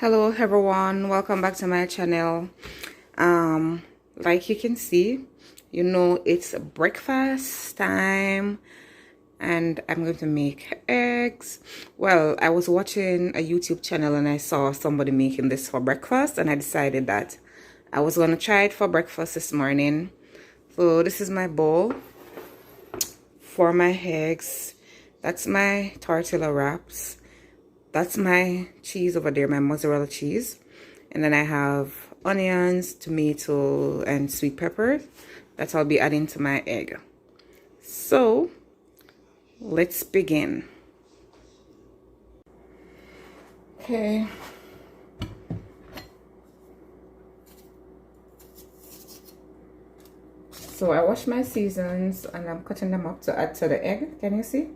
Hello everyone, welcome back to my channel. Like you can see, it's breakfast time and I'm going to make eggs. Well, I was watching a YouTube channel and I saw somebody making this for breakfast and I decided that I was going to try it for breakfast this morning. So this is my bowl for my eggs. That's my tortilla wraps. That's my cheese over there, my mozzarella cheese. And then I have onions, tomato, and sweet pepper that I'll be adding to my egg. So, let's begin. Okay. So I wash my seasons and I'm cutting them up to add to the egg. Can you see?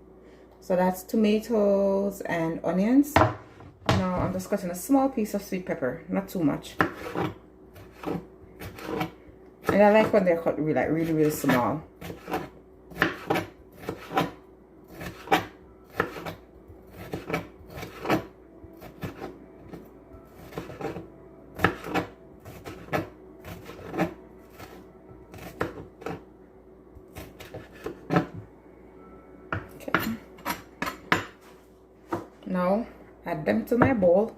So that's tomatoes and onions. Now I'm just cutting a small piece of sweet pepper, not too much. And I like when they're cut really small. Now, add them to my bowl.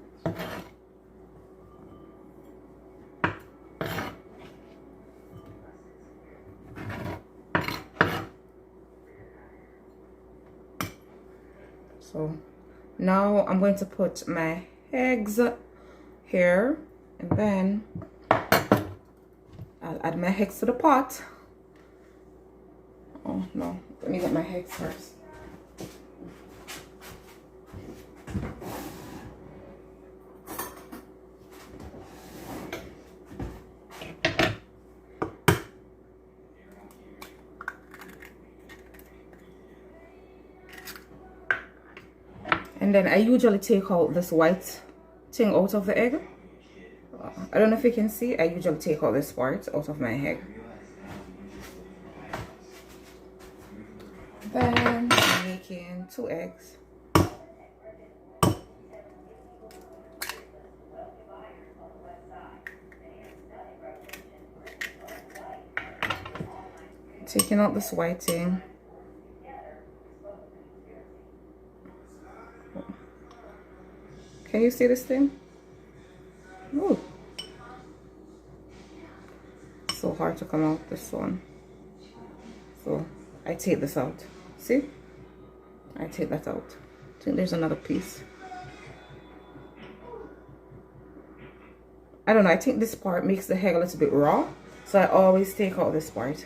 So, now I'm going to put my eggs here, and then I'll add my eggs to the pot. Oh no, let me get my eggs first. And then I usually take out this white thing out of the egg. I don't know if you can see, I usually take out this part out of my egg. Then I'm making 2 eggs. Taking out this white thing. Can you see this thing? Ooh. So hard to come out, this one. So I take this out. See? I take that out. I think there's another piece. I don't know, I think this part makes the egg a little bit raw. So I always take out this part.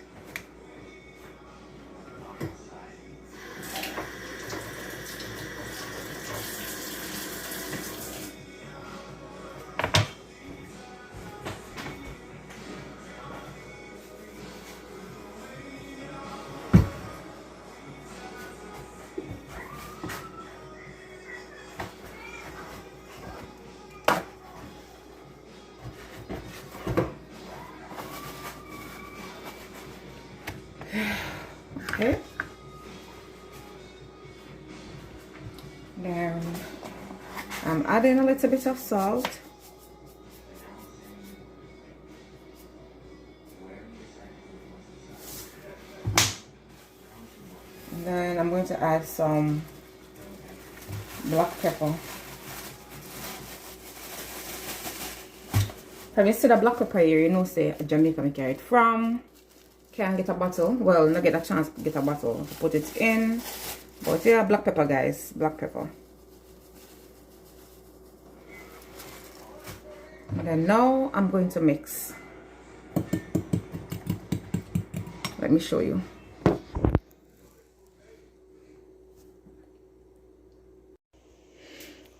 Okay. Then I'm adding a little bit of salt. And then I'm going to add some black pepper. Have you seen the black pepper here? You know, say Jamaica me carry it from. Can get a bottle. Well, not get a chance to get a bottle to put it in. But yeah, black pepper, guys. Black pepper. And then now I'm going to mix. Let me show you.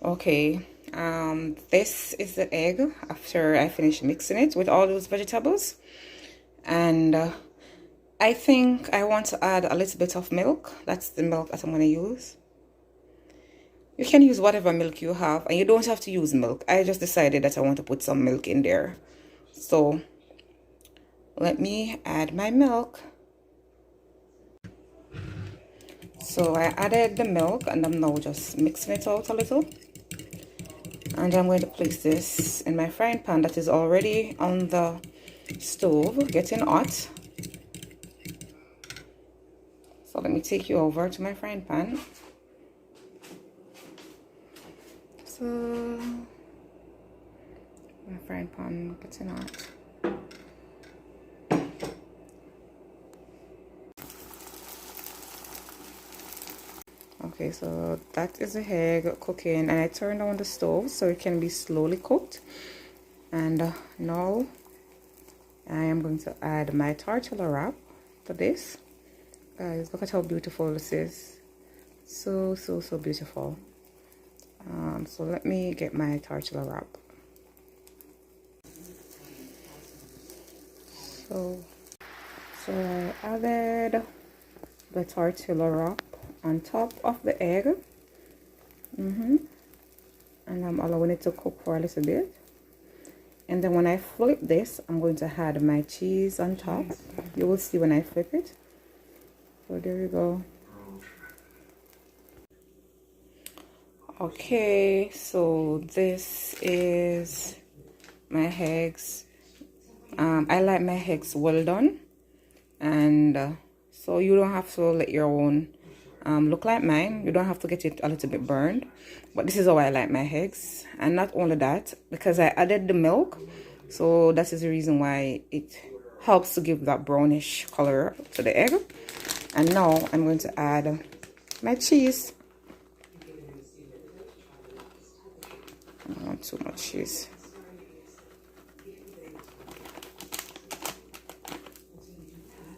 Okay. This is the egg after I finish mixing it with all those vegetables. And I think I want to add a little bit of milk. That's the milk that I'm going to use. You can use whatever milk you have, and you don't have to use milk. I just decided that I want to put some milk in there. So let me add my milk. So I added the milk and I'm now just mixing it out a little. And I'm going to place this in my frying pan that is already on the stove, getting hot. So let me take you over to my frying pan. So my frying pan getting hot. Okay, so that is the egg cooking, and I turned on the stove so it can be slowly cooked. And now I am going to add my tortilla wrap to this. Guys, look at how beautiful this is. So beautiful. So let me get my tortilla wrap. So I added the tortilla wrap on top of the egg. And I'm allowing it to cook for a little bit. And then when I flip this, I'm going to add my cheese on top. You will see when I flip it. So there you go. Okay, so this is my eggs. I like my eggs well done, and so you don't have to let your own look like mine. You don't have to get it a little bit burned, but this is how I like my eggs. And not only that, because I added the milk, so that is the reason why it helps to give that brownish color to the egg. And now I'm going to add my cheese. Not too much cheese.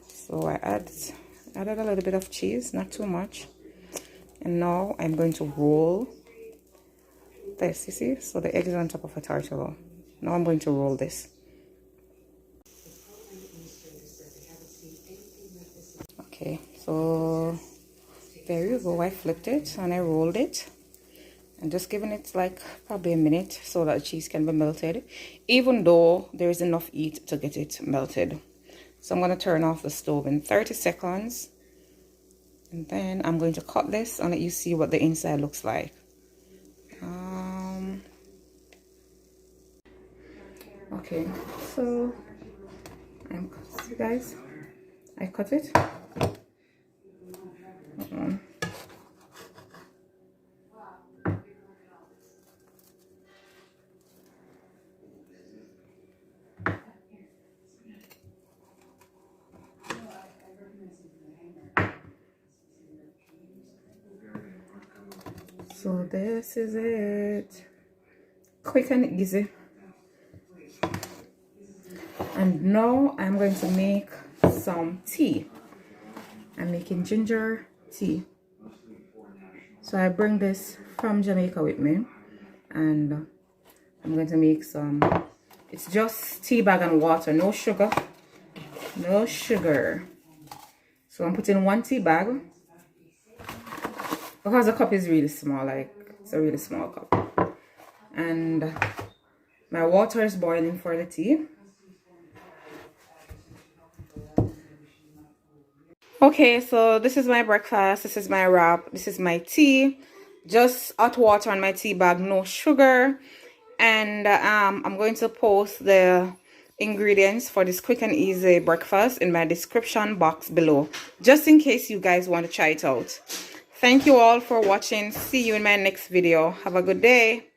So I added a little bit of cheese, not too much. And now I'm going to roll this, you see? So the egg is on top of a tortilla. Now I'm going to roll this. Okay, so there you go. I flipped it and I rolled it. And just giving it like probably a minute so that the cheese can be melted, even though there is enough heat to get it melted. So I'm going to turn off the stove in 30 seconds. And then I'm going to cut this and let you see what the inside looks like. Okay, so see guys, I cut it. So this is it. Quick and easy. And now I'm going to make some tea. I'm making ginger tea. So I bring this from Jamaica with me. And I'm going to make some, it's just tea bag and water, no sugar. No sugar. So I'm putting 1 tea bag. Because the cup is really small, like it's a really small cup. And my water is boiling for the tea. Okay, so this is my breakfast. This is my wrap. This is my tea. Just hot water on my tea bag, no sugar. And I'm going to post the ingredients for this quick and easy breakfast in my description box below, just in case you guys want to try it out. Thank you all for watching. See you in my next video. Have a good day.